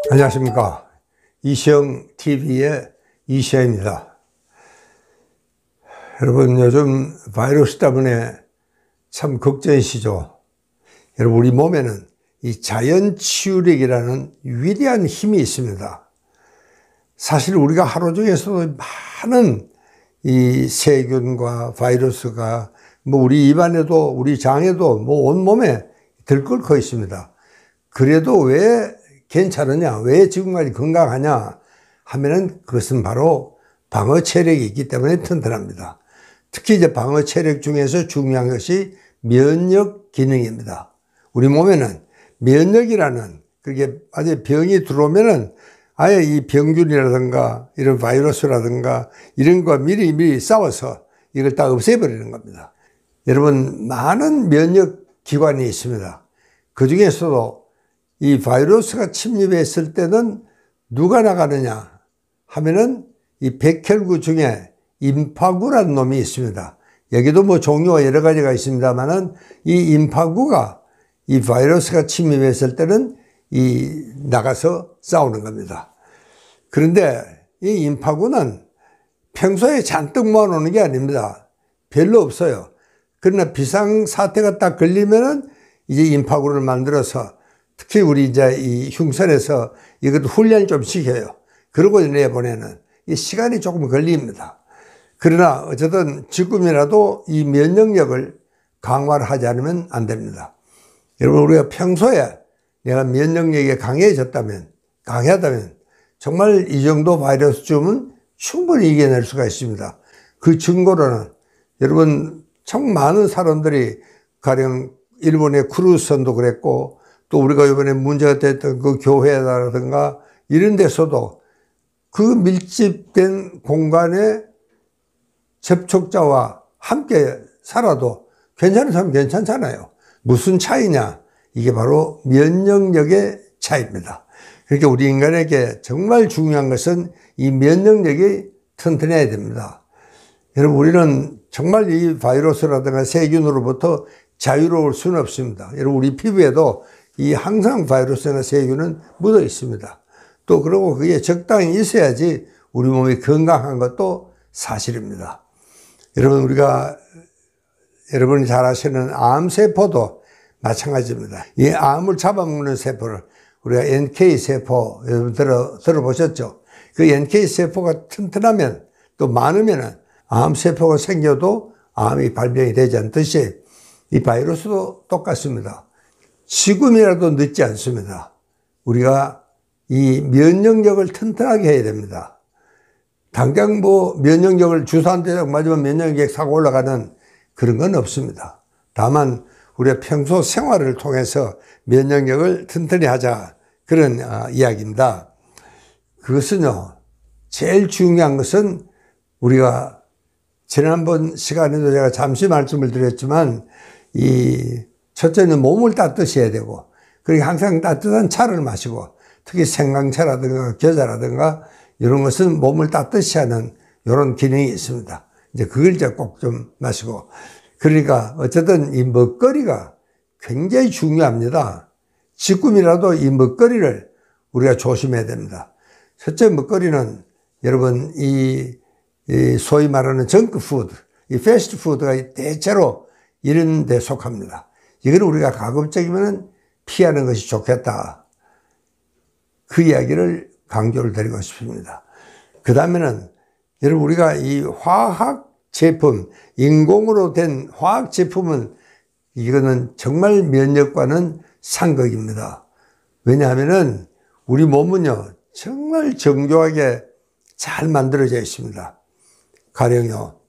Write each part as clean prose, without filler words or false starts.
안녕하십니까. 이시영TV의 이시영입니다. 여러분, 요즘 바이러스 때문에 참 걱정이시죠? 여러분, 우리 몸에는 이 자연치유력이라는 위대한 힘이 있습니다. 사실 우리가 하루 중에서도 많은 이 세균과 바이러스가 우리 입안에도 우리 장에도 온몸에 들끓고 있습니다. 그래도 왜 괜찮으냐, 왜 지금까지 건강하냐 하면은 그것은 바로 방어 체력이 있기 때문에 튼튼합니다. 특히 이제 방어 체력 중에서 중요한 것이 면역 기능입니다. 우리 몸에는 면역이라는, 그게 아주 병이 들어오면은 아예 이 병균이라든가 이런 바이러스라든가 이런 거 미리 싸워서 이걸 다 없애버리는 겁니다. 여러분, 많은 면역 기관이 있습니다. 그 중에서도 이 바이러스가 침입했을 때는 누가 나가느냐 하면은 이 백혈구 중에 임파구라는 놈이 있습니다. 여기도 종류가 여러 가지가 있습니다만은 이 임파구가 이 바이러스가 침입했을 때는 나가서 싸우는 겁니다. 그런데 이 임파구는 평소에 잔뜩 모아놓는 게 아닙니다. 별로 없어요. 그러나 비상사태가 딱 걸리면은 이제 임파구를 만들어서 특히 우리 이제 이 흉선에서 이것도 훈련을 좀 시켜요. 그러고 내보내는 이 시간이 조금 걸립니다. 그러나 어쨌든 지금이라도 이 면역력을 강화를 하지 않으면 안 됩니다. 여러분, 우리가 평소에 내가 면역력이 강하다면 정말 이 정도 바이러스쯤은 충분히 이겨낼 수가 있습니다. 그 증거로는 여러분, 참 많은 사람들이 가령 일본의 크루즈선도 그랬고 또 우리가 이번에 문제가 됐던 그 교회라든가 이런 데서도 그 밀집된 공간에 접촉자와 함께 살아도 괜찮은 사람은 괜찮잖아요. 무슨 차이냐? 이게 바로 면역력의 차이입니다. 그러니까 우리 인간에게 정말 중요한 것은 이 면역력이 튼튼해야 됩니다. 여러분, 우리는 정말 이 바이러스라든가 세균으로부터 자유로울 수는 없습니다. 여러분, 우리 피부에도 이 항상 바이러스나 세균은 묻어 있습니다. 또 그러고 그게 적당히 있어야지 우리 몸이 건강한 것도 사실입니다. 여러분, 여러분이 잘 아시는 암세포도 마찬가지입니다. 이 암을 잡아먹는 세포를 우리가 NK세포, 여러분 들어보셨죠? 그 NK세포가 튼튼하면 또 많으면 암세포가 생겨도 암이 발병이 되지 않듯이 이 바이러스도 똑같습니다. 지금이라도 늦지 않습니다. 우리가 이 면역력을 튼튼하게 해야 됩니다. 당장 면역력을 주사 한 대 맞으면 면역력이 싹 올라가는 그런 건 없습니다. 다만 우리가 평소 생활을 통해서 면역력을 튼튼히 하자, 그런 이야기입니다. 그것은요, 제일 중요한 것은 우리가 지난번 시간에도 제가 잠시 말씀을 드렸지만 첫째는 몸을 따뜻히 해야 되고, 그리고 항상 따뜻한 차를 마시고, 특히 생강차라든가 겨자라든가 이런 것은 몸을 따뜻히 하는 이런 기능이 있습니다. 이제 그걸 이제 꼭 좀 마시고. 그러니까 어쨌든 이 먹거리가 굉장히 중요합니다. 지금이라도 이 먹거리를 우리가 조심해야 됩니다. 첫째 먹거리는 여러분 소위 말하는 정크푸드, 이 패스트푸드가 대체로 이런 데 속합니다. 이걸 우리가 가급적이면 피하는 것이 좋겠다. 그 이야기를 강조를 드리고 싶습니다. 그 다음에는 여러분, 우리가 이 화학 제품, 인공으로 된 화학 제품은 이거는 정말 면역과는 상극입니다. 왜냐하면은 우리 몸은요, 정말 정교하게 잘 만들어져 있습니다. 가령요,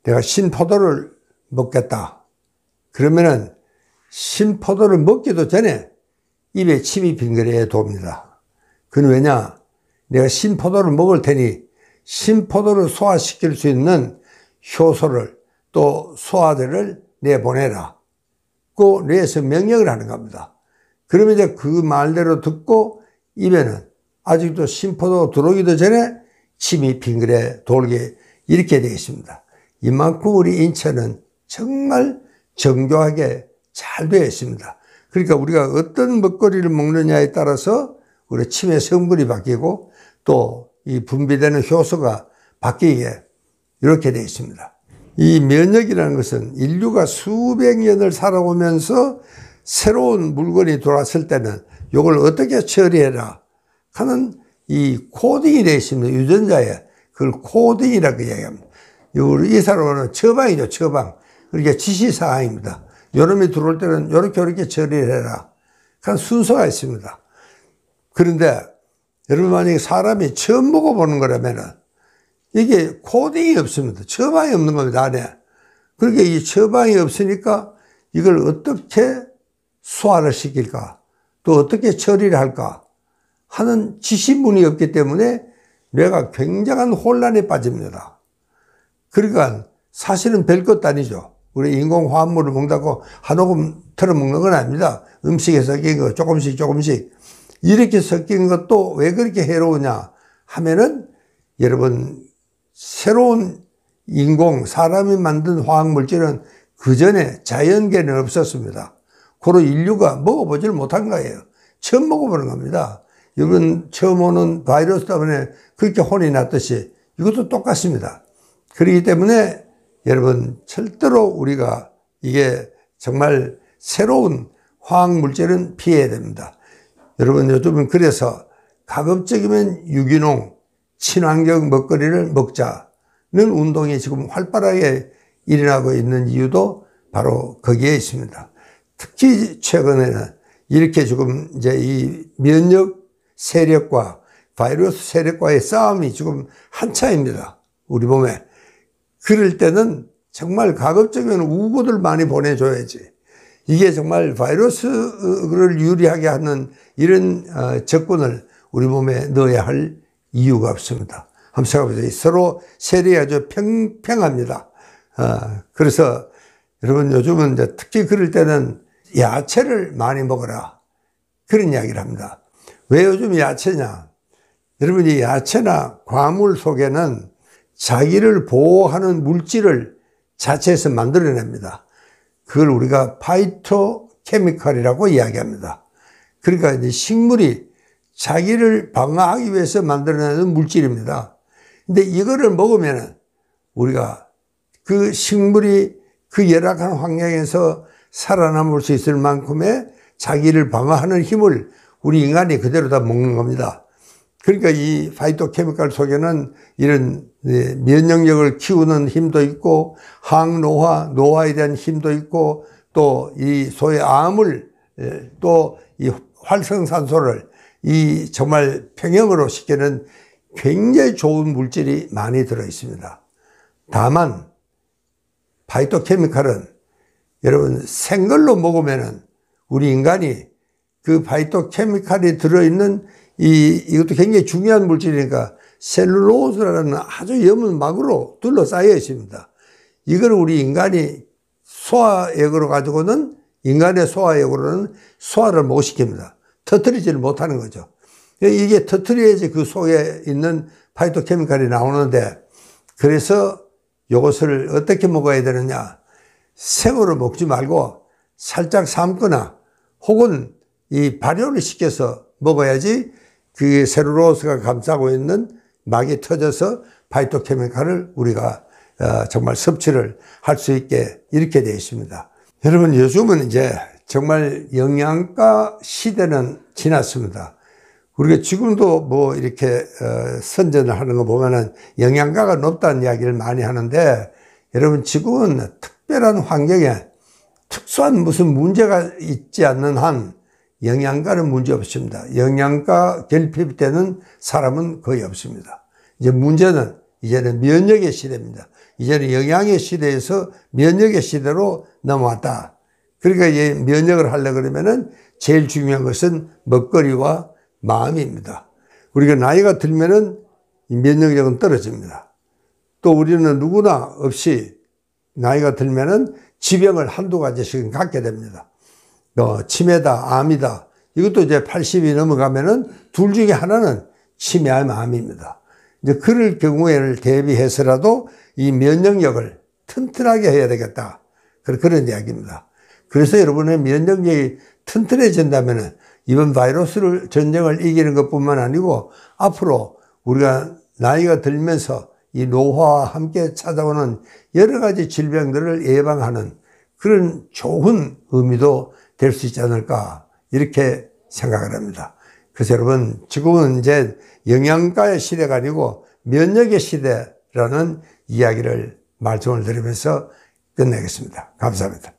내가 신포도를 먹겠다. 그러면은 신포도를 먹기도 전에 입에 침이 빙그레 돕니다. 그건 왜냐? 내가 신포도를 먹을 테니 신포도를 소화시킬 수 있는 효소를 또 소화제를 내보내라. 그 뇌에서 명령을 하는 겁니다. 그러면 이제 그 말대로 듣고 입에는 아직도 신포도 들어오기도 전에 침이 빙그레 돌게 이렇게 되겠습니다. 이만큼 우리 인체는 정말 정교하게 잘 되어 있습니다. 그러니까 우리가 어떤 먹거리를 먹느냐에 따라서 우리 침의 성분이 바뀌고 또 이 분비되는 효소가 바뀌게 이렇게 되어 있습니다. 이 면역이라는 것은 인류가 수백 년을 살아오면서 새로운 물건이 들어왔을 때는 이걸 어떻게 처리해라 하는 이 코딩이 되어 있습니다. 유전자에 그걸 코딩이라고 이야기합니다. 이 사람은 처방이죠, 처방. 그러니까 지시사항입니다. 요놈이 들어올 때는 이렇게 처리를 해라 하는 순서가 있습니다. 그런데 여러분 만약에 사람이 처음 먹어보는 거라면은 이게 코딩이 없습니다. 처방이 없는 겁니다, 안에. 그러니까 이 처방이 없으니까 이걸 어떻게 소화를 시킬까, 또 어떻게 처리를 할까 하는 지시문이 없기 때문에 뇌가 굉장한 혼란에 빠집니다. 그러니까 사실은 별것도 아니죠. 우리 인공화합물을 먹는다고 한 모금 털어 먹는 건 아닙니다. 음식에 섞인 거 조금씩 이렇게 섞인 것도 왜 그렇게 해로우냐 하면은 여러분 새로운 사람이 만든 화학물질은 그 전에 자연계는 없었습니다. 고로 인류가 먹어보지를 못한 거예요. 처음 먹어보는 겁니다. 여러분 처음 오는 바이러스 때문에 그렇게 혼이 났듯이 이것도 똑같습니다. 그렇기 때문에 여러분 절대로 우리가 이게 정말 새로운 화학물질은 피해야 됩니다. 여러분 요즘은 그래서 가급적이면 유기농, 친환경 먹거리를 먹자는 운동이 지금 활발하게 일어나고 있는 이유도 바로 거기에 있습니다. 특히 최근에는 이렇게 지금 이제 이 면역 세력과 바이러스 세력과의 싸움이 지금 한차입니다. 우리 몸에. 그럴 때는 정말 가급적이면 우고들 많이 보내줘야지. 이게 정말 바이러스를 유리하게 하는 이런 적군을 우리 몸에 넣어야 할 이유가 없습니다. 한번 생각해보세요. 서로 세력이 아주 평평합니다. 그래서 여러분 요즘은 이제 특히 그럴 때는 야채를 많이 먹어라. 그런 이야기를 합니다. 왜 요즘 야채냐? 여러분 이 야채나 과물 속에는 자기를 보호하는 물질을 자체에서 만들어냅니다. 그걸 우리가 파이토케미칼이라고 이야기합니다. 그러니까 이제 식물이 자기를 방어하기 위해서 만들어내는 물질입니다. 근데 이거를 먹으면 우리가 그 식물이 그 열악한 환경에서 살아남을 수 있을 만큼의 자기를 방어하는 힘을 우리 인간이 그대로 다 먹는 겁니다. 그러니까 이 파이토케미칼 속에는 이런 면역력을 키우는 힘도 있고 노화에 대한 힘도 있고 또 이 소위 암을 또 이 활성산소를 이 정말 평형으로 시키는 굉장히 좋은 물질이 많이 들어 있습니다. 다만 파이토케미칼은 여러분 생걸로 먹으면은 우리 인간이 그 파이토케미칼이 들어있는 이것도 굉장히 중요한 물질이니까 셀룰로스라는 아주 염은 막으로 둘러싸여 있습니다. 이걸 우리 인간이 소화액으로 가지고는 인간의 소화액으로는 소화를 못 시킵니다. 터뜨리지를 못하는 거죠. 이게 터뜨려야지 그 속에 있는 파이토케미칼이 나오는데 그래서 이것을 어떻게 먹어야 되느냐. 생으로 먹지 말고 살짝 삶거나 혹은 이 발효를 시켜서 먹어야지 그 셀룰로스가 감싸고 있는 막이 터져서 파이토케미칼을 우리가 정말 섭취를 할 수 있게 이렇게 되어 있습니다. 여러분 요즘은 이제 정말 영양가 시대는 지났습니다. 우리가 지금도 뭐 이렇게 선전을 하는 거 보면은 영양가가 높다는 이야기를 많이 하는데 여러분 지금은 특별한 환경에 특수한 무슨 문제가 있지 않는 한 영양가는 문제 없습니다. 영양가 결핍되는 사람은 거의 없습니다. 이제 문제는 이제는 면역의 시대입니다. 이제는 영양의 시대에서 면역의 시대로 넘어왔다. 그러니까 이 면역을 하려고 그러면은 제일 중요한 것은 먹거리와 마음입니다. 우리가 나이가 들면은 면역력은 떨어집니다. 또 우리는 누구나 없이 나이가 들면은 지병을 한두 가지씩은 갖게 됩니다. 치매다, 암이다. 이것도 이제 80이 넘어가면은 둘 중에 하나는 치매암, 암입니다. 이제 그럴 경우에를 대비해서라도 이 면역력을 튼튼하게 해야 되겠다. 그런 이야기입니다. 그래서 여러분의 면역력이 튼튼해진다면은 이번 바이러스를 전쟁을 이기는 것뿐만 아니고 앞으로 우리가 나이가 들면서 이 노화와 함께 찾아오는 여러 가지 질병들을 예방하는 그런 좋은 의미도 될 수 있지 않을까 이렇게 생각을 합니다. 그래서 여러분 지금은 이제 영양가의 시대가 아니고 면역의 시대라는 이야기를 말씀을 드리면서 끝내겠습니다. 감사합니다.